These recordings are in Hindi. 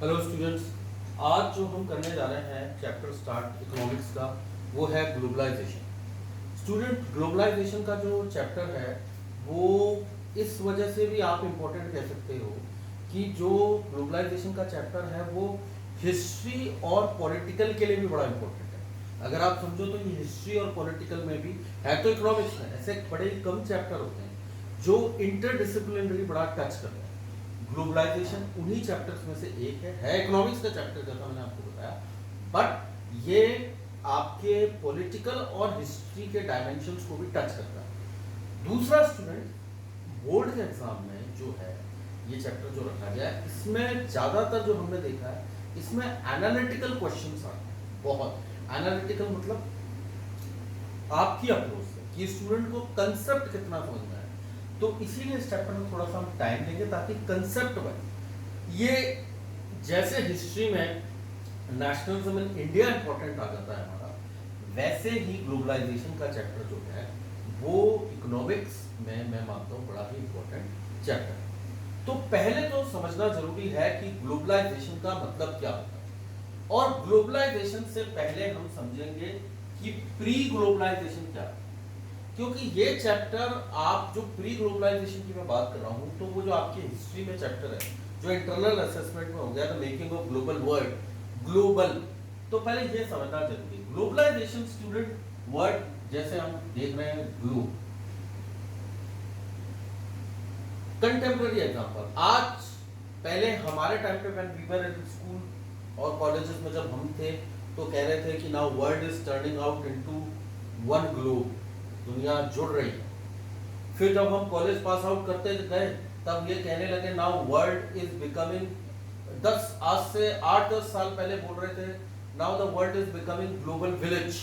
Hello students. आज जो हम करने जा रहे हैं चैप्टर स्टार्ट इकोनॉमिक्स का, वो है ग्लोबलाइजेशन। स्टूडेंट, ग्लोबलाइजेशन का जो चैप्टर है वो इस वजह से भी आप इम्पोर्टेंट कह सकते हो कि जो ग्लोबलाइजेशन का चैप्टर है वो हिस्ट्री और पॉलिटिकल के लिए भी बड़ा इम्पोर्टेंट है। अगर आप समझो तो ये हिस्ट्री और पॉलिटिकल में भी है, तो इकोनॉमिक्स में ऐसे बड़े कम चैप्टर होते हैं जो इंटरडिसिप्लिनरी बड़ा टच करते हैं। ग्लोबलाइजेशन उन्हीं चैप्टर्स में से एक है इकोनॉमिक्स का चैप्टर, जैसा मैंने आपको बताया, बट ये आपके पॉलिटिकल और हिस्ट्री के डायमेंशंस को भी टच करता है। दूसरा स्टूडेंट, बोर्ड के एग्जाम में जो है ये चैप्टर जो रखा गया है, इसमें ज्यादातर जो हमने देखा है इसमें एनालिटिकल क्वेश्चंस आते हैं। बहुत एनालिटिकल मतलब आपकी अप्रोच से कि स्टूडेंट को कंसेप्ट कितना समझ में आए, तो इसीलिए इस चैप्टर में थोड़ा सा हम टाइम लेंगे ताकि कंसेप्ट बने। ये जैसे हिस्ट्री में नेशनलिज्म इन इंडिया इंपॉर्टेंट आ जाता है हमारा, वैसे ही ग्लोबलाइजेशन का चैप्टर जो है वो इकोनॉमिक्स में मैं मानता हूँ बड़ा ही इंपॉर्टेंट चैप्टर है। तो पहले तो समझना जरूरी है कि ग्लोबलाइजेशन का मतलब क्या होता है, और ग्लोबलाइजेशन से पहले हम समझेंगे कि प्री ग्लोबलाइजेशन क्या है। क्योंकि ये चैप्टर, आप जो प्री ग्लोबलाइजेशन की मैं बात कर रहा हूं, तो वो जो आपकी हिस्ट्री में चैप्टर है जो इंटरनल असेसमेंट में हो गया, the making of global world, global, तो पहले ये समझना जरूरी है। ग्लोबलाइजेशन स्टूडेंट, वर्ड जैसे हम देख रहे हैं ग्लोब, कंटेम्प्रेरी एग्जांपल, आज पहले हमारे टाइम पे when we were in school और कॉलेजेस में जब हम थे तो कह रहे थे कि now world is turning out into one globe, दुनिया जुड़ रही है। फिर जब हम कॉलेज पास आउट करते गए तब ये कहने लगे नाउ वर्ल्ड इज बिकमिंग, 10 आज से 8-10 साल पहले बोल रहे थे now the world is becoming global village,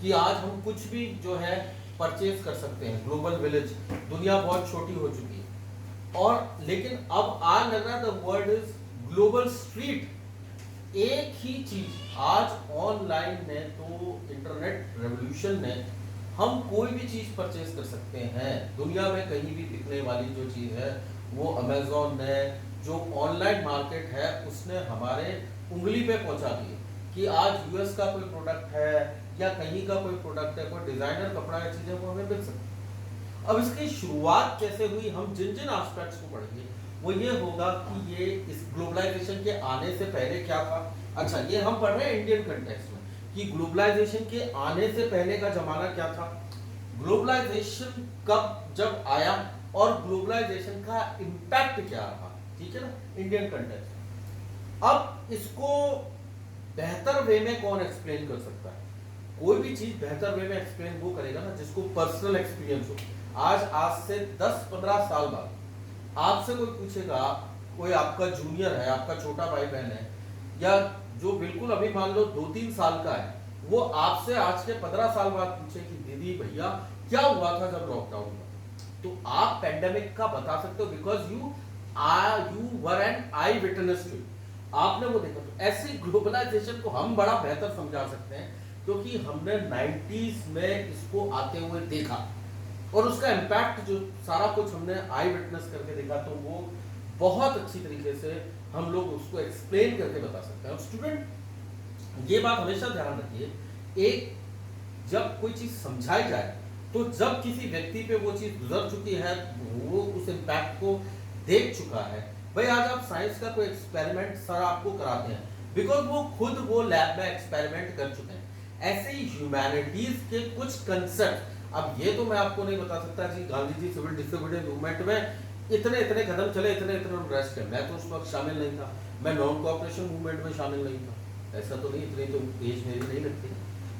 कि आज हम कुछ भी जो है परचेज कर सकते हैं, ग्लोबल विलेज, दुनिया बहुत छोटी हो चुकी है। और लेकिन अब आज लग रहा है the world is global street. एक ही चीज आज ऑनलाइन ने, तो इंटरनेट रेवोल्यूशन ने, हम कोई भी चीज परचेज कर सकते हैं दुनिया में, कहीं भी बिकने वाली जो चीज है वो अमेजोन ने, जो ऑनलाइन मार्केट है उसने हमारे उंगली पे पहुंचा दी कि आज यूएस का कोई प्रोडक्ट है या कहीं का कोई प्रोडक्ट है, कोई डिजाइनर कपड़ा या चीजें वो हमें मिल सकती है। अब इसकी शुरुआत कैसे हुई, हम जिन जिन एस्पेक्ट्स को पढ़ेंगे वो ये होगा कि ये इस ग्लोबलाइजेशन के आने से पहले क्या था। अच्छा, ये हम पढ़ रहे हैं इंडियन कंटेक्स्ट में कि ग्लोबलाइजेशन के आने से पहले का जमाना क्या था, ग्लोबलाइजेशन कब जब आया, और ग्लोबलाइजेशन का इंपैक्ट क्या रहा, ठीक है ना, इंडियन कंटेक्स्ट। अब इसको बेहतर वे में कौन एक्सप्लेन कर सकता है? कोई भी चीज बेहतर वे में एक्सप्लेन वो करेगा ना जिसको पर्सनल एक्सपीरियंस हो। आज से 10-15 साल बाद आपसे कोई पूछेगा, कोई आपका जूनियर है, आपका छोटा भाई बहन है, या जो बिल्कुल अभी मान लो 2-3 साल का है, वो आपसे आज के 15 साल बाद पूछे कि दीदी भैया क्या हुआ था जब लॉकडाउन हुआ, तो आप पेंडेमिक का बता सकते हो because you were an eyewitness too, आपने वो देखा। तो ऐसी ग्लोबलाइजेशन को हम बड़ा बेहतर समझा सकते हैं क्योंकि हमने 90s में इसको आते हुए देखा, और उसका इम्पैक्ट जो सारा कुछ हमने आई विटनेस करके देखा, तो वो बहुत अच्छी तरीके से हम लोग उसको एक्सप्लेन करके बता सकते हैं। स्टूडेंट, ये बात हमेशा ध्यान रखिए, एक जब कोई चीज समझाई जाए तो जब किसी व्यक्ति पे वो चीज गुजर चुकी है, वो उस इम्पैक्ट को देख चुका है। भाई आज आप साइंस का कोई एक्सपेरिमेंट सर आपको कराते हैं बिकॉज वो खुद वो लैब में एक्सपेरिमेंट कर चुके हैं। ऐसे ही ह्यूमैनिटीज के कुछ कंसेप्ट, अब ये तो मैं आपको नहीं बता सकता जी Gandhi ji civil disobedience movement में इतने इतने कदम चले, इतने इतने अरेस्ट किए, मैं तो उस वक्त शामिल नहीं था, मैं नॉन कोऑपरेशन मूवमेंट में शामिल नहीं था, ऐसा तो नहीं, इतनी तो एज मेरी नहीं लगती।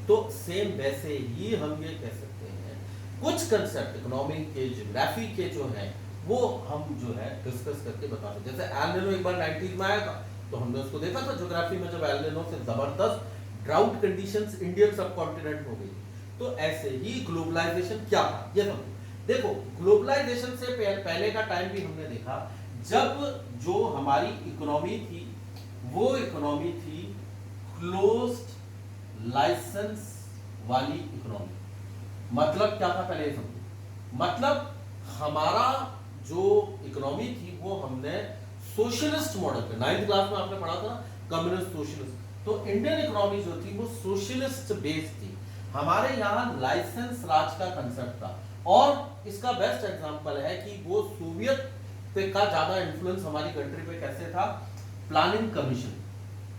तो सेम वैसे ही हम ये कह सकते हैं कुछ कंसेप्ट इकोनॉमी के, ज्योग्राफी के जो हैं वो हम जो है डिस्कस करके बता सकते। जैसे एल निनो एक बार 90s में आया था, तो हमने उसको देखा था ज्योग्राफी में, जब एल निनो से जबरदस्त ड्राउट कंडीशंस इंडियन सब कॉन्टिनेंट हो गई। तो ऐसे ही ग्लोबलाइजेशन क्या था ये समझो। देखो, ग्लोबलाइजेशन से पहले का टाइम भी हमने देखा जब जो हमारी इकोनॉमी थी वो इकोनॉमी थी क्लोज्ड लाइसेंस वाली इकोनॉमी। मतलब क्या था पहले ये समझो, मतलब हमारा जो इकोनॉमी थी वो हमने सोशलिस्ट मॉडल पे, 9th क्लास में आपने पढ़ा था कम्युनिस्ट सोशलिस्ट, तो इंडियन इकोनॉमी जो थी वो सोशलिस्ट बेस्ड थी। हमारे यहाँ लाइसेंस राज का कंसेप्ट था, और इसका बेस्ट एग्जांपल है कि वो सोवियत पे का ज्यादा इन्फ्लुएंस हमारी कंट्री पे कैसे था। प्लानिंग कमीशन,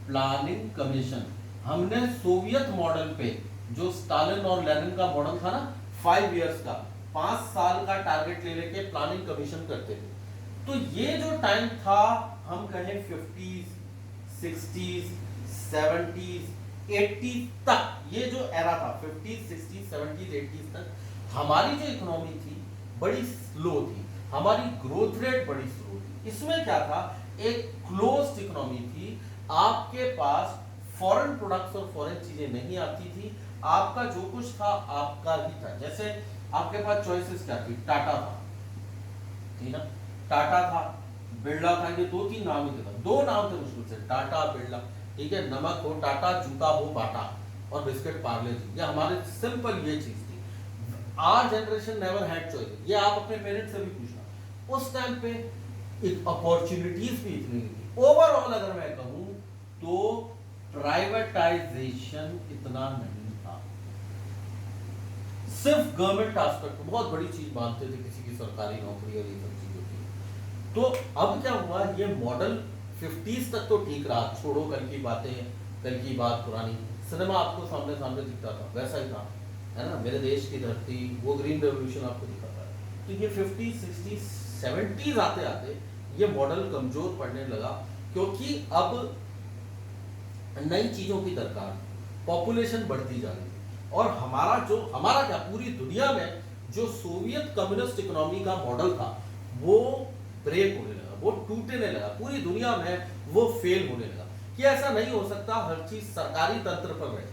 प्लानिंग कमीशन हमने सोवियत मॉडल पे, जो स्टालिन और लेनिन का मॉडल था ना, 5 इयर्स का, 5 साल का टारगेट ले लेके प्लानिंग कमीशन करते थे। तो ये जो टाइम था, हम कहें 50s 60s 70s 80s तक, ये जो एरा था 50s 60s 70s 80s तक, हमारी जो इकोनॉमी थी बड़ी स्लो थी, हमारी ग्रोथ रेट बड़ी स्लो थी। इसमें क्या था, एक क्लोज्ड इकोनॉमी थी, आपके पास फॉरेन प्रोडक्ट्स और फॉरेन चीजें नहीं आती थी, आपका जो कुछ था आपका ही था। जैसे आपके पास चॉइसेस क्या थी, टाटा था, ठीक है, टाटा था, बिरला था, ये 2-3 नाम ही थे, 2 नाम थे मुश्किल से, टाटा बिरला, ठीक है, नमक हो टाटा, जूता हो बाटा, और बिस्किट पार्ले जी, ये हमारे सिंपल ये चीज थी। Our generation never had choice, ये आप अपने पेरेंट्स से भी पूछना, उस टाइम पे एक अपॉर्चुनिटीज भी इतनी थी। ओवरऑल अगर मैं कहूं तो प्राइवेटाइजेशन इतना नहीं था, सिर्फ गवर्नमेंट एस्पेक्ट बहुत बड़ी चीज मानते थे किसी की सरकारी नौकरी और ये सब चीजों की। तो अब क्या हुआ, ये मॉडल 50s तक तो ठीक रहा, छोड़ो कल की बातें, कल की बात पुरानी, सिनेमा आपको सामने सामने दिखता था, वैसा ही था, है ना, मेरे देश की धरती, वो ग्रीन रेवोल्यूशन आपको दिखाता है। तो ये 50s 60s 70s आते आते ये मॉडल कमजोर पड़ने लगा, क्योंकि अब नई चीजों की दरकार, पॉपुलेशन बढ़ती जा रही है, और हमारा क्या, पूरी दुनिया में जो सोवियत कम्युनिस्ट इकोनॉमी का मॉडल था वो ब्रेक होने लगा, वो टूटने लगा, पूरी दुनिया में वो फेल होने लगा, कि ऐसा नहीं हो सकता हर चीज सरकारी तंत्र पर रहे।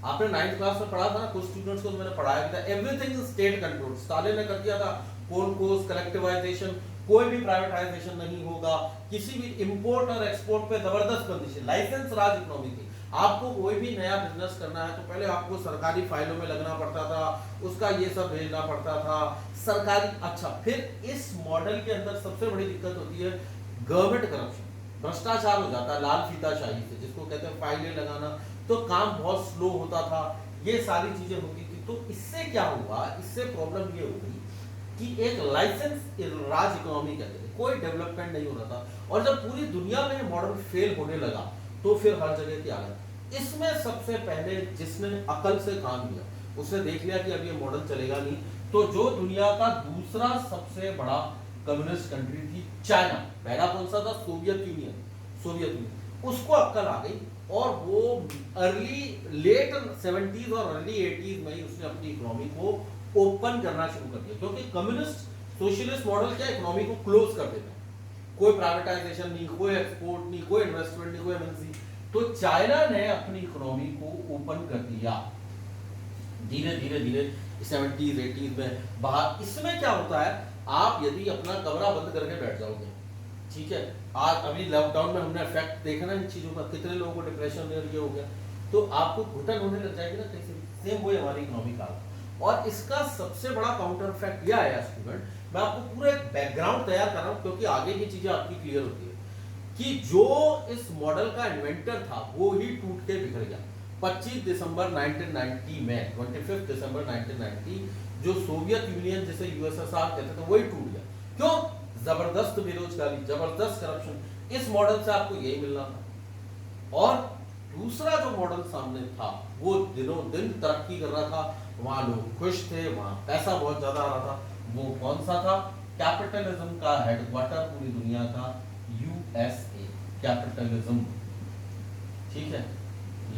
आपने 9th क्लास में पढ़ा था ना, कुछ स्टूडेंट्स को मैंने पढ़ाया था, everything is state control, Stalin ने कर दिया था, कोल कोस कलेक्टिवाइजेशन, कोई भी प्राइवेटाइजेशन नहीं होगा, किसी भी इंपोर्ट और एक्सपोर्ट पे जबरदस्त बंदिश, लाइसेंस राज इकोनॉमी थी। आपको कोई भी नया बिजनेस करना है तो पहले आपको सरकारी फाइलों में लगना पड़ता था, उसका ये सब भेजना पड़ता था, सरकारी। अच्छा, फिर इस मॉडल के अंदर सबसे बड़ी दिक्कत होती है गवर्नमेंट करप्शन, भ्रष्टाचार हो जाता है लाल फीताशाही से, जिसको कहते हैं फाइलें लगाना, तो काम बहुत स्लो होता था, ये सारी चीजें होती थी। तो इससे क्या हुआ, इससे प्रॉब्लम ये हो गई कि एक लाइसेंस राज इकोनॉमी कहते थे, कोई डेवलपमेंट नहीं हो रहा था, और जब पूरी दुनिया में मॉडल फेल होने लगा तो फिर हर जगह की हालत। इसमें सबसे पहले जिसने अकल से काम लिया, उसने देख लिया कि अब ये मॉडल चलेगा नहीं, तो जो दुनिया का दूसरा सबसे बड़ा कम्युनिस्ट कंट्री थी चाइना, पहला कौन सा था, सोवियत यूनियन, उसको अक्ल आ गई, और वो लेट 70s और अर्ली 80s में ही उसने अपनी इकोनॉमी को ओपन करना शुरू कर दिया, क्योंकि कम्युनिस्ट सोशलिस्ट मॉडल क्या इकोनॉमी को क्लोज कर देता है, कोई प्राइवेटाइजेशन नहीं, कोई एक्सपोर्ट नहीं, कोई इन्वेस्टमेंट नहीं, कोई एमएनसी। तो चाइना ने अपनी इकोनॉमी को ओपन कर दिया धीरे धीरे धीरे 70s 80s में बाहर। इसमें क्या होता है, आप यदि अपना कमरा बंद करके बैठ जाओगे, ठीक है, आज अभी लॉकडाउन में हमने इफेक्ट देखा ना इन चीजों का, कितने लोगों को डिप्रेशन ये हो गया, तो आपको घुटन होने लग जाएगी ना कैसे, सेम वही हमारी इकोनॉमी का। और इसका सबसे बड़ा काउंटर इफेक्ट यह आया स्टूडेंट, मैं आपको पूरा एक बैकग्राउंड तैयार कर रहा हूं, क्योंकि आगे की चीजें आपकी क्लियर होती है, कि जो इस मॉडल का इन्वेंटर था वो ही टूट के बिखर गया 25 दिसंबर 1990 में, 25 दिसंबर 1990, जो सोवियत यूनियन जिसे यूएसएसआर कहते थे वही टूट गया। क्यों, जबरदस्त बेरोजगारी, जबरदस्त करप्शन, इस मॉडल से आपको यही मिलना था। और दूसरा जो मॉडल सामने था वो दिनों दिन तरक्की कर रहा था, वहां लोग खुश थे, वहां पैसा बहुत ज्यादा आ रहा था, वो कौन सा था, कैपिटलिज्म का हेडक्वार्टर पूरी दुनिया का यूएसए, कैपिटलिज्म, ठीक है,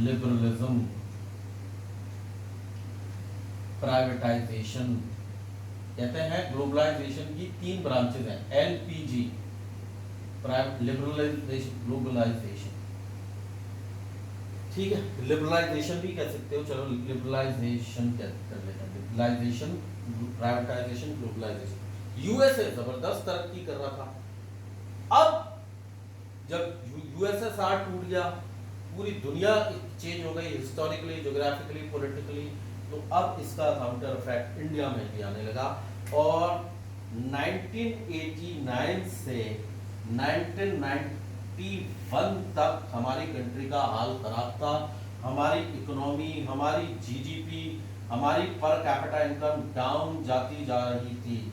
लिबरलिज्म, प्राइवेटाइजेशन, कहते हैं ग्लोबलाइजेशन की 3 ब्रांचेस हैं, एलपीजी, लिबरलाइजेशन, ग्लोबलाइजेशन, ठीक है, लिबरलाइजेशन भी कह सकते हो, चलो लिबरलाइजेशन कर लेते हैं, लिबरलाइजेशन, प्राइवेटाइजेशन, ग्लोबलाइजेशन। यूएसए जबरदस्त तरक्की कर रहा था। अब जब यूएसएसआर टूट गया, पूरी दुनिया चेंज हो गई, हिस्टोरिकली, ज्योग्राफिकली, पॉलिटिकली, तो अब इसका काउंटर इफेक्ट इंडिया में भी आने लगा। और 1989 से 1991 तक हमारी कंट्री का हाल खराब था। हमारी इकोनॉमी, हमारी जीडीपी, हमारी पर कैपिटा इनकम डाउन जाती जा रही थी।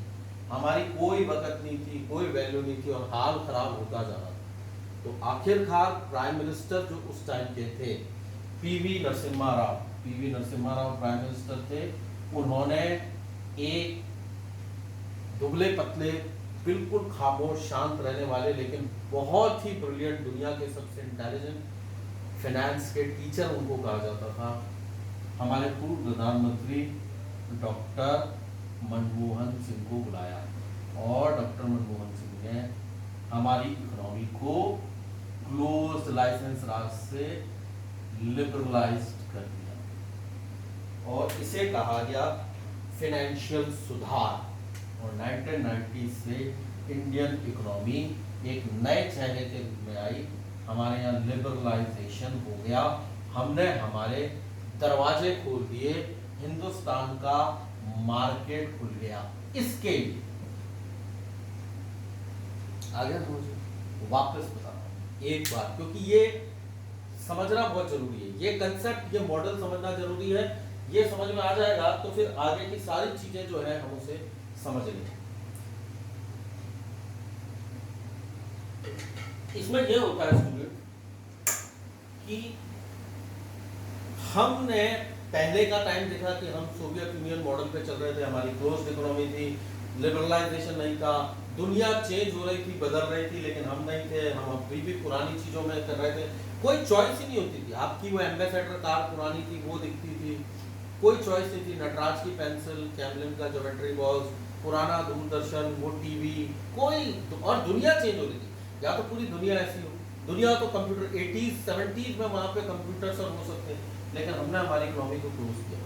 हमारी कोई वक़्त नहीं थी, कोई वैल्यू नहीं थी और हाल खराब होता जा रहा था। तो आखिरकार प्राइम मिनिस्टर जो उस टाइम के थे, PV Narasimha Rao prime minister थे। उन्होंने एक दुबले पतले, बिल्कुल खामोश शांत रहने वाले, लेकिन बहुत ही ब्रिलियंट, दुनिया के सबसे इंटेलिजेंट फाइनेंस के टीचर उनको कहा जाता था, हमारे पूर्व प्रधानमंत्री डॉक्टर मनमोहन सिंह को बुलाया और डॉक्टर मनमोहन सिंह ने हमारी इकोनॉमी को क्लोज्ड लाइसेंस राज से लिबरलाइज्ड कर दिया और इसे कहा गया फाइनेंशियल सुधार। और 1990 से इंडियन इकोनॉमी एक नए चेहरे के रूप में आई। हमारे यहाँ लिबरलाइजेशन हो गया, हमने हमारे दरवाजे खोल दिए, हिंदुस्तान का मार्केट खुल गया। इसके लिए आगे मुझे वापस बताना एक बात, क्योंकि ये समझना बहुत जरूरी है, ये कंसेप्ट, ये मॉडल समझना जरूरी है। ये समझ में आ जाएगा तो फिर आगे की सारी चीजें जो है हम उसे समझ लेंगे। इसमें यह होता है स्टूडेंट कि हमने पहले का टाइम देखा कि हम सोवियत यूनियन मॉडल पे चल रहे थे, हमारी क्लोज्ड इकोनॉमी थी, लिबरलाइजेशन नहीं था, दुनिया चेंज हो रही थी, बदल रही थी, लेकिन हम नहीं थे, हम अभी भी पुरानी चीजों में कर रहे थे। कोई चॉइस ही नहीं होती थी। आपकी वो एम्बेसडर कार पुरानी थी, वो दिखती थी, कोई चॉइस नहीं थी। नटराज की पेंसिल, कैमलिन का ज्योमेट्री बॉक्स, पुराना दूरदर्शन, वो टीवी, कोई, और दुनिया चेंज हो रही थी। या तो पूरी दुनिया ऐसी हो, दुनिया तो कंप्यूटर 80s 70s में वहां पे कंप्यूटर सब हो सकते हैं, लेकिन हमने हमारी इकोनॉमी को क्लोज किया।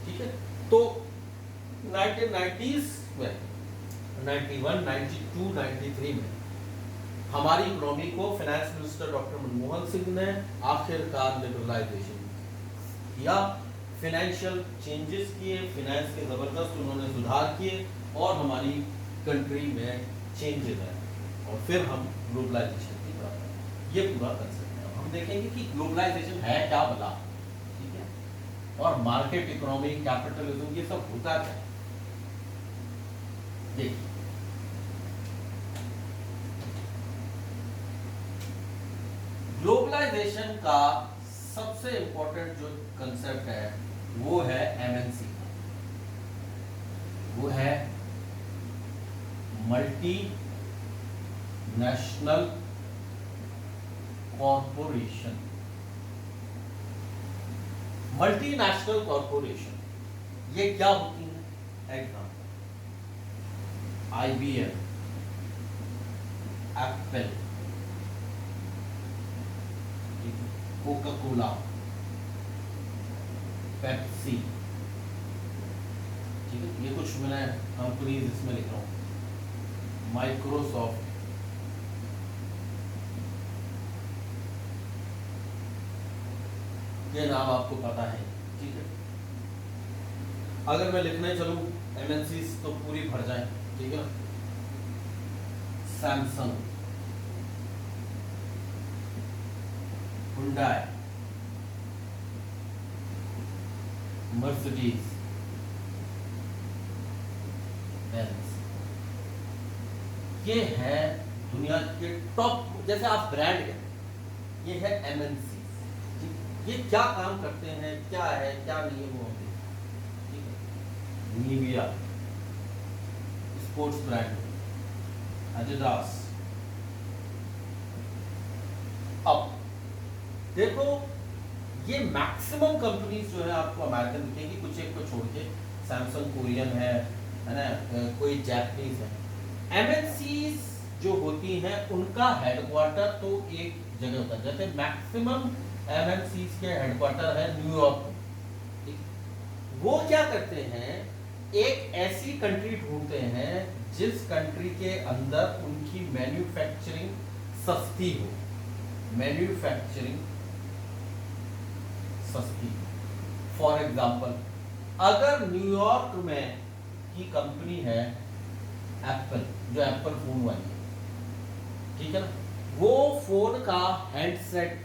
ठीक है, तो 1990s में 91, 92, 93 में हमारी इकोनॉमी को finance minister doctor Manmohan Singh ने आखिरकार लिबरलाइजेशन किया, फाइनेंशियल चेंजेस किए, फाइनेंस के जबरदस्त उन्होंने सुधार किए और हमारी कंट्री में चेंजेस आए और फिर हम ग्लोबलाइजेशन की तरफ आए। ये पूरा कंसेप्ट है। हम देखेंगे कि ग्लोबलाइजेशन है क्या भला, ठीक है, और मार्केट इकोनॉमी, कैपिटलिज्म, ये सब होता क्या है। देखिए, ग्लोबलाइजेशन का सबसे इंपॉर्टेंट जो कंसेप्ट है वो है एमएनसी, वो है multi national corporation. Multinational corporation ये क्या होती है? Example, IBM, Apple, Coca Cola, Pepsi, ठीक है, ये कुछ मैंने कंपनीज इसमें लिख रहा हूं, माइक्रोसॉफ्ट, ये नाम आपको पता है, ठीक है। अगर मैं लिखने चलूं एमएनसीज तो पूरी भर जाए, ठीक है। सैमसंग, हुंडई, मर्सिडीज बेंज, ये है दुनिया के टॉप, जैसे आप ब्रांड है, ये है एमएनसी। ये क्या काम करते हैं, क्या है क्या नहीं है, वो होते, ठीक है। Nivea sports brand, Adidas. अब देखो, ये मैक्सिमम कंपनीज जो है आपको अमेरिकन दिखेगी, कुछ एक को छोड़ के, सैमसंग कोरियन है ना, कोई जापानीज है। एमएनसीज जो होती हैं उनका हेडक्वार्टर तो एक जगह होता है, जैसे मैक्सिमम एमएनसीज के हेडक्वार्टर है न्यूयॉर्क में। वो क्या करते हैं, एक ऐसी कंट्री ढूंढते हैं जिस कंट्री के अंदर उनकी मैन्युफैक्चरिंग सस्ती हो, मैन्युफैक्चरिंग सस्ती। फॉर एग्जांपल, अगर न्यूयॉर्क में की कंपनी है एप्पल, जो एप्पल फोन वाली है, ठीक है ना। वो फोन का हैंडसेट,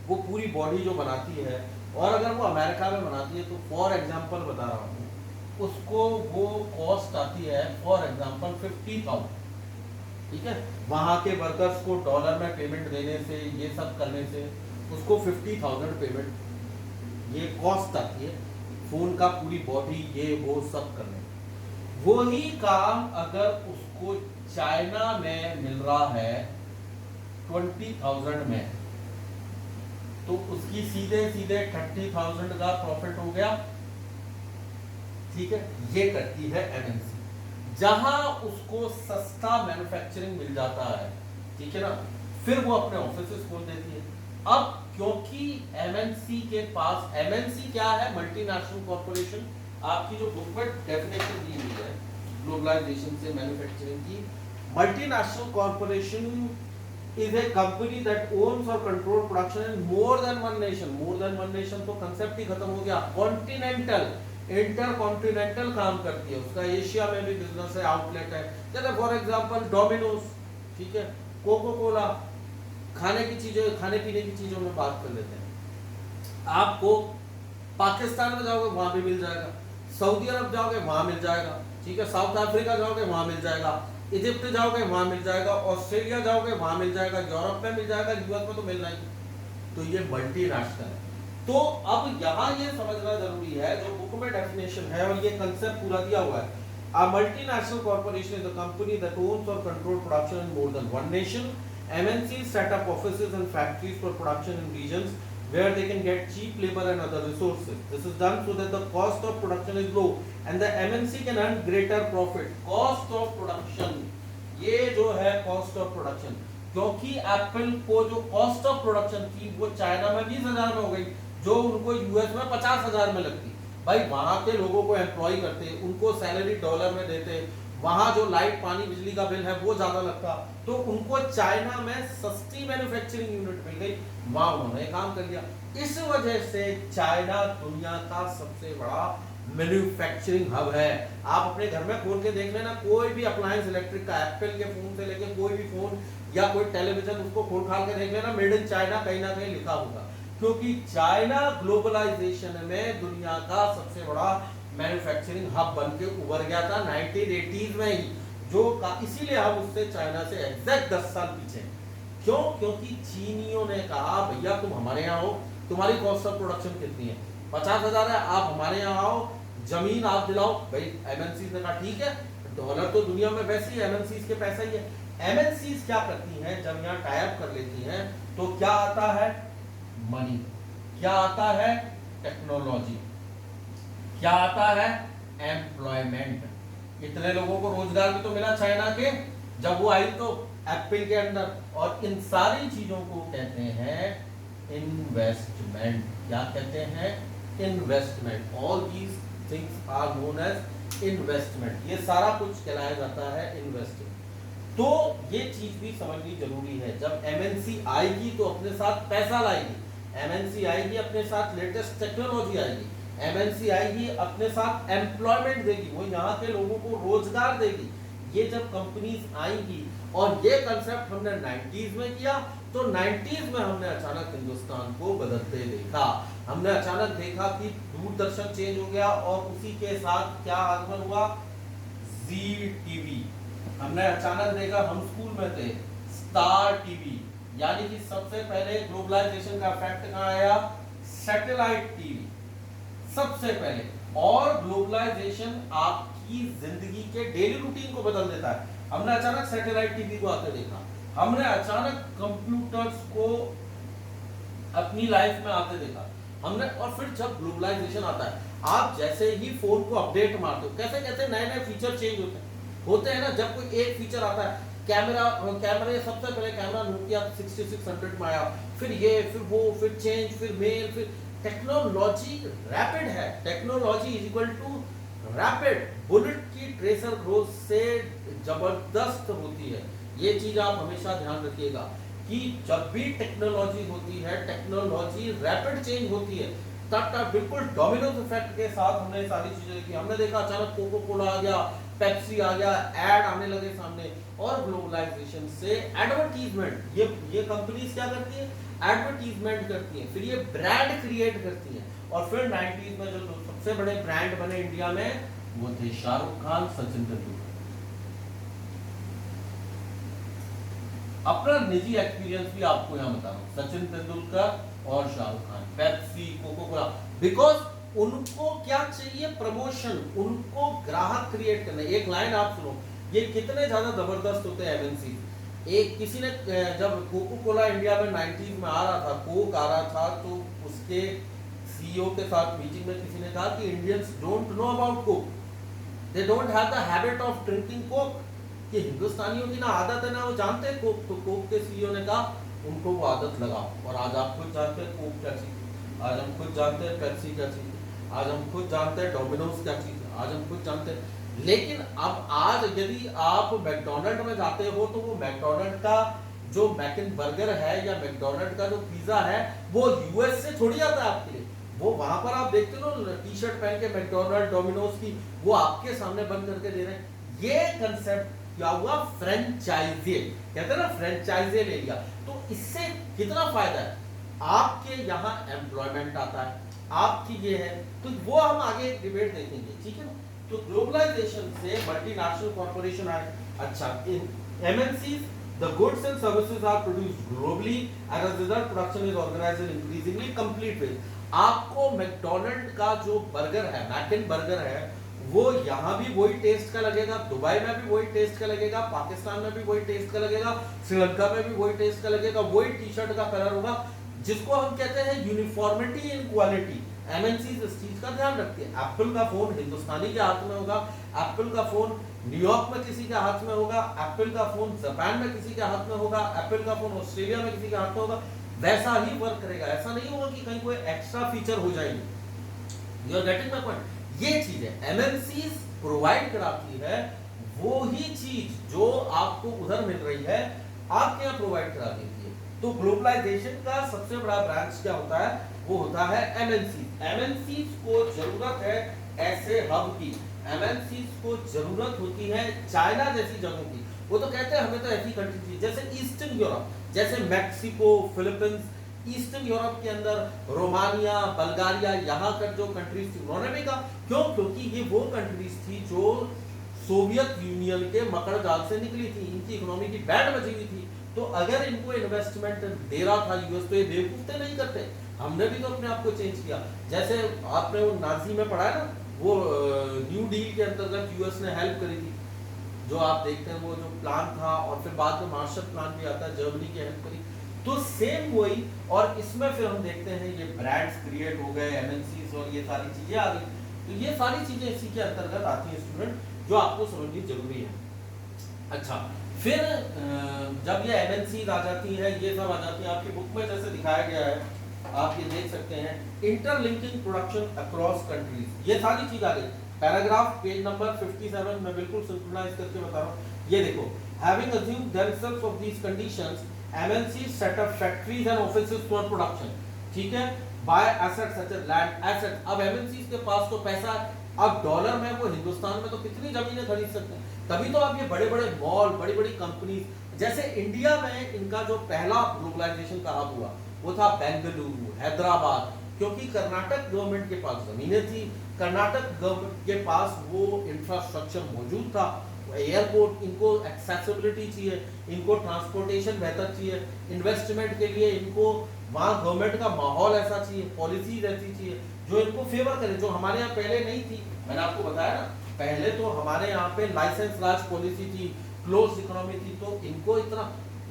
वो पूरी बॉडी जो बनाती है, और अगर वो अमेरिका में बनाती है तो फॉर एग्जांपल बता रहा हूँ, उसको वो कॉस्ट आती है फॉर एग्जांपल 50,000। ठीक है, वहाँ के वर्कर्स को डॉलर में पेमेंट देने से, ये सब करने से उसको 50,000 पेमेंट ये कॉस्ट आती है, फोन का पूरी बॉडी ये वो सब करने। वही काम अगर उसको चाइना में मिल रहा है 20,000 में, तो उसकी सीधे सीधे 30,000 का प्रॉफिट हो गया। ठीक है, ये करती है एमएनसी, जहां उसको सस्ता मैन्युफैक्चरिंग मिल जाता है। ठीक है ना, फिर वो अपने ऑफिसेस खोल देती है। अब क्योंकि एमएनसी के पास, एमएनसी क्या है, मल्टीनेशनल कॉर्पोरेशन, आपकी जो बुक में डेफिनेशन दी हुई है ग्लोबलाइजेशन से मैन्युफैक्चरिंग की, multinational corporation is a company that owns or control production in more than one nation। more than one nation तो कंसेप्ट ही खत्म हो गया। कॉन्टिनेंटल, इंटरकॉन्टिनेंटल काम करती है, उसका एशिया में भी बिजनेस है, आउटलेट है। जैसे फॉर एग्जांपल डोमिनोज, ठीक है, कोको कोला, खाने की चीजें, खाने पीने की चीजों में बात कर लेते हैं। आपको पाकिस्तान में जाओगे वहां भी मिल जाएगा, सऊदी अरब जाओगे वहां मिल जाएगा, ठीक है, साउथ अफ्रीका जाओगे वहां मिल जाएगा, इजिप्ट जाओगे वहां मिल जाएगा, ऑस्ट्रेलिया जाओगे वहां मिल जाएगा, यूरोप में मिल जाएगा, यूएस में तो मिल नहीं। तो ये मल्टीनेशनल है। तो अब यहाँ ये समझना जरूरी है, जो बुक में डेफिनेशन है और ये कंसेप्ट पूरा दिया हुआ है, a multinational corporation is a company that owns or control production in more than one nation। MNCs set up offices and factories for production in regions where they can get cheap labor and other resources। This is done so that the cost of production is low and the MNC can earn greater profit। Cost of production, ये जो है cost of production, क्योंकि एप्पल को जो कॉस्ट ऑफ प्रोडक्शन थी वो चाइना में 20,000 में हो गई, जो उनको यूएस में 50,000 में लगती। भाई वहां के लोगों को एम्प्लॉय करते, उनको सैलरी डॉलर में देते, वहां जो लाइट पानी बिजली का बिल है वो ज्यादा लगता, तो उनको चाइना में सस्ती मैन्युफैक्चरिंग यूनिट मिल गई, वहां उन्होंने काम कर लिया। इस वजह से चाइना दुनिया का सबसे बड़ा मैन्युफैक्चरिंग हब है। आप अपने घर में खोल के देख लेना, कोई भी अप्लायंस इलेक्ट्रिक का, एप्पल के फोन से लेके कोई भी फोन या कोई टेलीविजन, उसको खोल खाल के देख लेना, मेड इन चाइना कहीं ना कहीं लिखा होगा, क्योंकि चाइना ग्लोबलाइजेशन में दुनिया का सबसे बड़ा मैन्युफैक्चरिंग हब बन के उभर गया था 1980s में ही, जो इसीलिए हम उससे चाइना से एग्जैक्ट 10 साल पीछे। क्यों? क्योंकि चीनियों ने कहा भैया तुम हमारे यहाँ हो, तुम्हारी कॉस्ट ऑफ प्रोडक्शन कितनी है, 50,000 है, आप हमारे यहाँ आओ, जमीन आप दिलाओ। भाई एमएनसीज ने कहा ठीक है, डॉलर तो दुनिया में वैसे ही एमएनसीज के पैसा ही है। एमएनसीज क्या करती हैं, जब यहाँ टाई अप कर लेती हैं तो क्या आता है, मनी, क्या आता है, टेक्नोलॉजी, क्या आता है, एम्प्लॉयमेंट। इतने लोगों को रोजगार भी तो मिला चाइना के जब वो आई तो एप्पल के अंदर, और इन सारी चीजों को कहते हैं इन्वेस्टमेंट। क्या कहते हैं, investment. All these things are known as investment, ये सारा कुछ कहलाया जाता है इन्वेस्टमेंट। तो ये चीज भी समझनी जरूरी है, जब एमएनसी आएगी तो अपने साथ पैसा लाएगी, एमएनसी आएगी अपने साथ लेटेस्ट टेक्नोलॉजी आएगी, एमएनसी आएगी अपने साथ एम्प्लॉयमेंट देगी, वो यहाँ के लोगों को रोजगार देगी। ये जब कंपनीज आएंगी, और ये कंसेप्ट हमने 90s में किया, तो 90s में हमने अचानक हिंदुस्तान को बदलते देखा। हमने अचानक देखा कि दूरदर्शन चेंज हो गया, और उसी के साथ क्या आगमन हुआ, जी टीवी। हमने अचानक देखा, हम स्कूल में थे, स्टार टीवी, यानी कि सबसे पहले ग्लोबलाइजेशन का इफेक्ट कहां आया, सैटेलाइट टीवी सबसे पहले। और ग्लोबलाइजेशन आपकी जिंदगी के डेली रूटीन को बदल देता है। हमने अचानक सैटेलाइट टीवी को आते देखा, हमने अचानक कंप्यूटर्स को अपनी लाइफ में आते देखा हमने। और फिर जब ग्लोबलाइजेशन आता है, आप जैसे ही फोन को अपडेट मारते हो, कैसे कैसे नए नए फीचर चेंज होते हैं ना। जब कोई एक फीचर आता है, कैमरे सबसे पहले कैमरा नोकिया 6600 में आया, फिर ये, फिर वो, फिर चेंज, फिर मेल, फिर टेक्नोलॉजी रैपिड है। Technology is equal to rapid. Bullet की ट्रेसर ग्रोथ से जबरदस्त होती है। ये चीज आप हमेशा ध्यान रखिएगा कि जब भी टेक्नोलॉजी होती है, टेक्नोलॉजी रैपिड चेंज होती है। तब बिल्कुल डोमिनोज इफेक्ट के साथ हमने सारी चीजें देखी। हमने देखा अचानक कोको कोला आ गया, पेप्सी आ गया, एड आने लगे सामने। और ग्लोबलाइजेशन से एडवर्टीजमेंट, ये कंपनीज क्या करती है, एडवर्टीजमेंट करती है, फिर ये ब्रांड क्रिएट करती है। और फिर 90s में जो सबसे बड़े ब्रांड बने इंडिया में वो थे शाहरुख खान, सचिन तेंदुलकर। अपना निजी एक्सपीरियंस भी आपको यहाँ बता रहा हूँ, सचिन तेंदुलकर और Shahrukh Khan, Pepsi, Coca Cola, because उनको क्या चाहिए, प्रमोशन, उनको ग्राहक क्रिएट करना। एक लाइन आप सुनो, ये कितने ज्यादा जबरदस्त होते हैं एमएनसी। एक किसी ने जब कोको कोला इंडिया में 90s में आ रहा था, कोक आ रहा था, तो उसके सीईओ के साथ मीटिंग में किसी ने कहा कि Indians don't know about Coke, they don't have the habit of drinking Coke, कि हिंदुस्तानियों की ना आदत है ना वो जानते हैं कोक। तो कोक के सीईओ ने कहा उनको वो आदत लगाओ। और आज आप खुद जानते हैं कोक क्या चीज, आज हम खुद जानते हैं पेप्सी क्या चीज, आज हम खुद जानते हैं डोमिनोज क्या चीज, आज हम खुद जानते हैं। लेकिन अब आज यदि आप मैकडोनल्ड में जाते हो तो वो मैकडोनल्ड का जो मैकन बर्गर है या मैकडोनल्ड का जो पिज्जा है वो यूएस से थोड़ी आता है आपके लिए। वो वहां पर आप देखते हो टी शर्ट पहन के मैकडोनल्ड डोमिनोज की, वो आपके सामने बंद करके दे रहे हैं। ये कंसेप्ट क्या हुआ, फ्रेंचाइजी, कहते हैं ना फ्रेंचाइजी ले लिया। तो इससे कितना फायदा है, आपके यहाँ एम्प्लॉयमेंट आता है, आपकी ये है, तो वो हम आगे डिबेट देखेंगे, ठीक है ना। तो ग्लोबलाइजेशन से मल्टीनेशनल कॉर्पोरेशन आए। अच्छा, इन MNCs the goods and services are produced globally and as a result production is organized in increasingly complete ways। आपको मैकडोनल्ड का जो बर्गर है, मैकन बर्गर है, वो यहाँ भी वही टेस्ट का लगेगा, दुबई में भी वही टेस्ट का लगेगा, पाकिस्तान में भी वही टेस्ट का लगेगा, श्रीलंका में भी वही टेस्ट का लगेगा, वही टी शर्ट का कलर होगा, जिसको हम कहते हैं यूनिफॉर्मिटी इन क्वालिटी। एमएनसी इस चीज का ध्यान रखती है। एप्पल का फोन हिंदुस्तानी के हाथ में होगा, एप्पल का फोन न्यूयॉर्क में किसी के हाथ में होगा, एप्पल का फोन जापान में किसी के हाथ में होगा, एप्पल का फोन ऑस्ट्रेलिया में किसी के हाथ में होगा। वैसा ही वर्क करेगा, ऐसा नहीं होगा कि कहीं कोई एक्स्ट्रा फीचर हो जाएगी। You are getting my point. ये चीज है एमएनसीज प्रोवाइड कराती है, वो ही चीज जो आपको उधर मिल रही है आपके यहाँ प्रोवाइड करा देती है। तो ग्लोबलाइजेशन का सबसे बड़ा ब्रांच क्या होता है, वो होता है एमएनसी। एमएनसीज को जरूरत है ऐसे हब की, एमएनसीज को जरूरत होती है चाइना जैसी जगहों की। वो तो कहते हैं हमें तो ऐसी कंट्री चाहिए, जैसे ईस्टर्न यूरोप, जैसे मैक्सिको, फिलीपींस, ईस्टर्न यूरोप के अंदर रोमानिया, बल्गारिया, यहाँ कर जो कंट्रीज थी उन्होंने भी कहा, क्यों, क्योंकि ये वो कंट्रीज थी जो सोवियत यूनियन के मकड़ जाल से निकली थी, इनकी इकोनॉमी की बैंड बजी हुई थी। तो अगर इनको इन्वेस्टमेंट दे रहा था यूएस, तो ये बेवकूफ नहीं करते। हमने भी तो अपने आप को चेंज किया, जैसे आपने वो नाजी में पढ़ा है ना, वो न्यू डील के अंतर्गत यूएस ने हेल्प करी थी, जो आप देखते हैं वो जो प्लान था, और फिर बाद में मार्शल प्लान भी आता है, जर्मनी की हेल्प करी। तो सेम वही, और इसमें फिर हम देखते हैं ये ब्रांड्स क्रिएट हो गए, एमएनसीज, और ये सारी चीजें आ गई। तो ये सारी चीजें इसी के अंतर्गत आती हैं स्टूडेंट, जो आपको समझनी जरूरी है। अच्छा, फिर जब ये एमएनसीज आ जाती है, ये सब आ जाती है, आपकी बुक में जैसे दिखाया गया है, आप ये देख सकते हैं, इंटरलिंकिंग प्रोडक्शन अक्रॉस कंट्रीज, ये सारी चीज आ गई। पैराग्राफ पेज नंबर 57 में बिल्कुल सिंक्रोनाइज करके बता रहा हूं। ये देखो, having assumed themselves of these conditions, MNC set up factories and offices for production, ठीक है, buy assets such as land asset. अब एमएनसी के पास तो पैसा, अब डॉलर में वो हिंदुस्तान में तो कितनी जमीनें खरीद सकते हैं, तभी तो आप ये बड़े बड़े मॉल, बड़ी बड़ी कंपनी, जैसे इंडिया में इनका जो पहला ग्लोबलाइजेशन का हब हुआ वो था बेंगलुरु, हैदराबाद, क्योंकि कर्नाटक गवर्नमेंट के पास जमीनें थी, कर्नाटक गवर्नमेंट के पास वो इंफ्रास्ट्रक्चर मौजूद था, एयरपोर्ट, इनको एक्सेसिबिलिटी चाहिए, इनको ट्रांसपोर्टेशन बेहतर चाहिए, इन्वेस्टमेंट के लिए इनको वहाँ गवर्नमेंट का माहौल ऐसा चाहिए, पॉलिसीज ऐसी चाहिए जो इनको फेवर करे, जो हमारे यहाँ पहले नहीं थी। मैंने आपको बताया ना, पहले तो हमारे यहाँ पे लाइसेंस राज पॉलिसी थी, क्लोज इकोनॉमी थी, तो इनको इतना,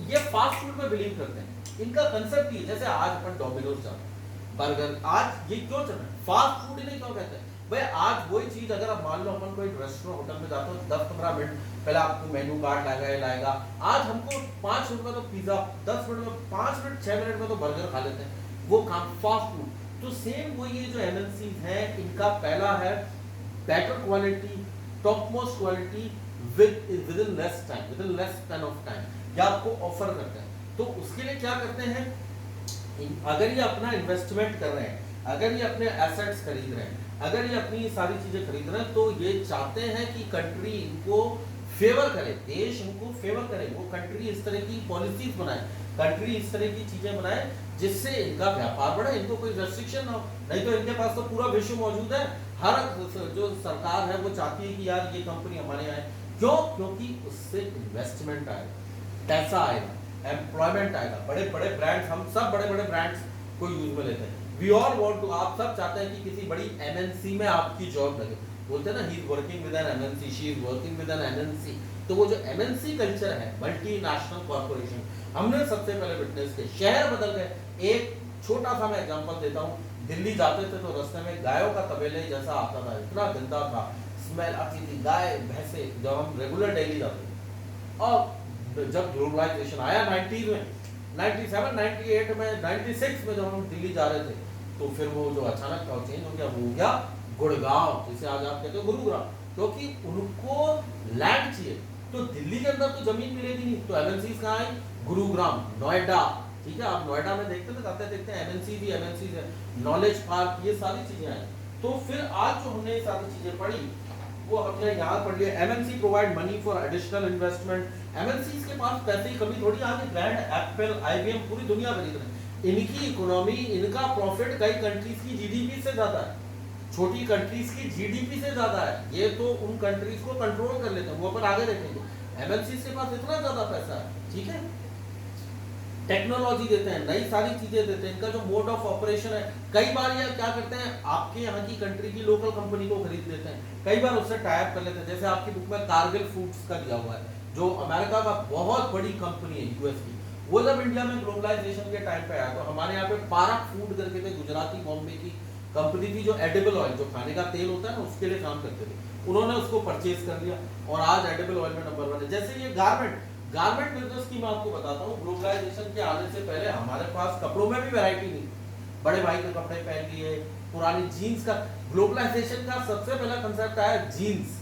ये फास्ट फूड में बिलीव करते हैं, इनका कंसेप्ट ही, जैसे आज अपन डोमिनोज जाते हैं, बर्गर, आज ये क्यों चल रहा है, फास्ट फूड ही नहीं क्यों कहते हैं भाई। आज वही चीज अगर आप मान लो अपन कोई रेस्टोरेंट होटल में जाते हो, 10-15 मिनट पहले आपको मेनू कार्ड लाएगा, आज हमको 5 मिनट में तो पिज्जा, 10 मिनट में, 5 मिनट 6 मिनट में तो बर्गर खा लेते हैं, वो काम फास्ट फूड। तो सेम वही है जो एमएनसी है, इनका पहला है better quality, top most quality with in less time, with in less span of time, ये आपको ऑफर करते हैं। तो उसके लिए क्या करते हैं, अगर ये अपना इन्वेस्टमेंट कर रहे हैं, अगर ये अपने एसेट्स खरीद रहे हैं, अगर ये अपनी सारी चीजें खरीद रहे हैं, तो ये चाहते हैं कि कंट्री इनको फेवर करे, देश इनको फेवर करे, वो कंट्री इस तरह की पॉलिसीज बनाए, कंट्री इस तरह की चीजें बनाए जिससे इनका व्यापार बढ़े, इनको कोई रेस्ट्रिक्शन ना हो। नहीं तो इनके पास तो पूरा विश्व मौजूद है, हर जो सरकार है वो चाहती है कि यार ये कंपनी हमारे यहाँ आए। क्यों? क्योंकि उससे इन्वेस्टमेंट आएगा, पैसा आएगा, एम्प्लॉयमेंट आएगा, बड़े बड़े ब्रांड्स, हम सब बड़े बड़े ब्रांड्स को यूज में लेते हैं। वी ऑल वांट टू, आप सब चाहते हैं कि किसी बड़ी एमएनसी में आपकी जॉब लगे। बोलते हैं ना, he is working with an MNC, she is working with an MNC. तो वो जो एमएनसी कल्चर है, मल्टीनेशनल कॉर्पोरेशन, हमने सबसे पहले विटनेस किया। शहर बदल गए। एक छोटा सा मैं एग्जांपल देता हूँ, दिल्ली जाते थे तो रास्ते में गायों का तबेले जैसा आता था, इतना गंदा था, स्मेल आती थी, गाय भैंसे, जब हम रेगुलर डेली जाते थे। और जब ग्लोबलाइजेशन आया 90s में, 97, 98 में, 96 में जब हम दिल्ली जा रहे थे, तो फिर वो जो अचानक था चेंज हो गया, वो हो गया गुड़गांव, जिसे आज आप कहते हो गुरुग्राम, क्योंकि उनको लैंड चाहिए। तो दिल्ली के अंदर तो जमीन मिलेगी नहीं, तो एमएनसीज कहाँ आई? गुरुग्राम, नोएडा। ठीक है, आप नोएडा में देखते थे, आते देखते हैं एमएनसी भी एमएनसी है, नॉलेज पार्क, ये सारी चीजें आई। तो फिर आज जो हमने ये सारी चीजें पढ़ी, वो हमने यहाँ पढ़ लिया। MNC provide money for additional investment. MNCs के पास पैसे की कमी थोड़ी, आगे ब्रांड एप्पल, आईबीएम पूरी दुनिया खरीद रहे हैं। इनकी इकोनॉमी, इनका प्रॉफिट कई कंट्रीज की जीडीपी से ज्यादा है, छोटी कंट्रीज की जीडीपी से ज्यादा है। ये तो उन कंट्रीज को कंट्रोल कर लेते हैं, वो अपन आगे देखेंगे। एमएनसी के पास इतना ज्यादा पैसा है, ठीक है, टेक्नोलॉजी देते हैं, नई सारी चीजें देते हैं, इनका जो मोड ऑफ ऑपरेशन है, कई बार ये क्या करते हैं, आपके यहाँ की कंट्री की लोकल कंपनी को खरीद लेते हैं, कई बार उससे टाई अप कर लेते हैं। जैसे आपकी बुक में कारगिल फूड्स का दिया हुआ है, जो अमेरिका का बहुत बड़ी कंपनी है, यूएस की। वो जब इंडिया में ग्लोबलाइजेशन के टाइम पे आया, तो हमारे यहाँ पे पारक फूड करके थे, गुजराती बॉम्बे की कंपनी थी, जो एडिबल ऑयल, जो खाने का तेल होता है ना, उसके लिए काम करते थे। उन्होंने उसको परचेज कर लिया और आज एडिबल ऑयल में नंबर 1 है। जैसे ये गारमेंट बिजनेस की मैं आपको बताता हूँ, ग्लोबलाइजेशन के आने से पहले हमारे पास कपड़ों में भी वैरायटी नहीं, बड़े भाई के कपड़े पहन लिए, पुरानी जीन्स का, ग्लोबलाइजेशन का सबसे पहला कंसेप्ट आया जीन्स।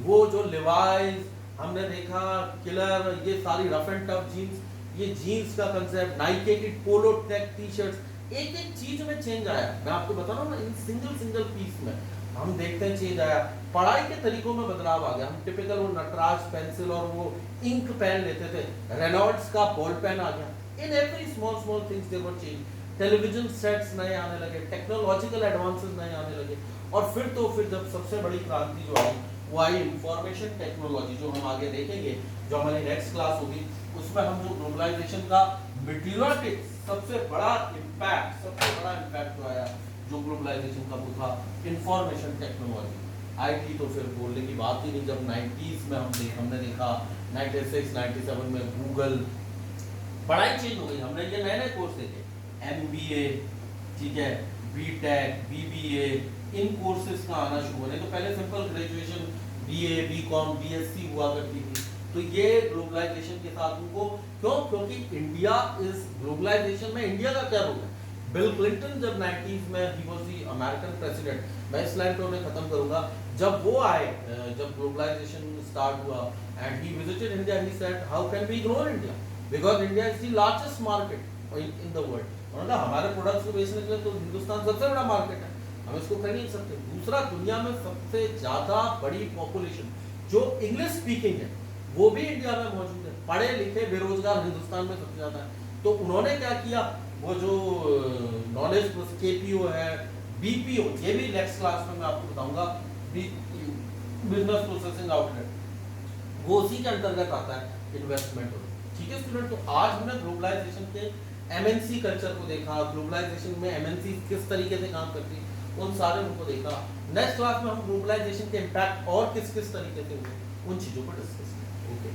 वो जो लिवाइस हमने देखा, किलर, ये सारी रफ एंड टफ जीन्स, ये जीन्स का कंसेप्ट, नाइके की पोलो टेक टी शर्ट्स, एक एक चीज में चेंज आया। मैं आपको बता रहा हूँ ना, इन सिंगल पीस में हम देखते हैं चेंज आया। पढ़ाई के तरीकों में बदलाव आ गया, हम टिपिकल वो नटराज पेंसिल और वो इंक पेन लेते थे, रेनॉल्ड्स का बॉल पेन आ गया। In every small things there were change. Television sets नए आने लगे, टेक्नोलॉजिकल एडवांसेस नए आने लगे। और फिर जब सबसे बड़ी क्रांति जो आई, वो आई इंफॉर्मेशन टेक्नोलॉजी, जो हम आगे देखेंगे, जो हमारी नेक्स्ट क्लास होगी, उसमें हम जो ग्लोबलाइजेशन का मटेरियल सबसे बड़ा इम्पैक्ट जो आया, जो ग्लोबलाइजेशन का वो था, इंफॉर्मेशन टेक्नोलॉजी। आईटी तो फिर बोलने की बात ही नहीं। जब 90s में हमने देखा, 96, 97 में गूगल, पढ़ाई चेंज हो गई। हमने ये नए कोर्स देखे, एमबीए, ठीक है, बीटेक, बीबीए, इन कोर्सेज का आना शुरू होने। तो पहले simple graduation, BA, BCom, BSc हुआ करती थी। तो ये ग्लोबलाइजेशन के साथ उनको, क्योंकि इंडिया इज ग्लोबलाइजेशन में, इंडिया का क्या रोल है? बिल क्लिंटन जब 90s में, he was the American president, मैं इस स्लाइड को खत्म करूंगा, जब वो आए, जब ग्लोबलाइजेशन स्टार्ट हुआ and he visited India, he said how can we ignore India, because India is the largest market in the world. उन्होंने कहा हमारे प्रोडक्ट्स को बेचने के लिए तो हिंदुस्तान सबसे बड़ा मार्केट है, हम इसको कर नहीं सकते। दूसरा, दुनिया में सबसे ज्यादा बड़ी पॉपुलेशन जो इंग्लिश स्पीकिंग है, वो भी इंडिया में मौजूद है। पढ़े लिखे बेरोजगार हिंदुस्तान में सबसे ज्यादा है। तो उन्होंने क्या किया, वो जो नॉलेज केपीओ है, बीपीओ, ये भी नेक्स्ट क्लास में मैं आपको बताऊंगा, बिजनेस प्रोसेसिंग आउटलेट, वो उसी के अंतर्गत आता है इन्वेस्टमेंट। ठीक है स्टूडेंट, तो आज हमने ग्लोबलाइजेशन के एमएनसी कल्चर को देखा, ग्लोबलाइजेशन में एमएनसी किस तरीके से काम करती है, उन सारे उनको देखा। नेक्स्ट क्लास में हम ग्लोबलाइजेशन के इम्पैक्ट और किस किस तरीके से हुए, उन चीजों पर डिस्कस करेंगे। ओके।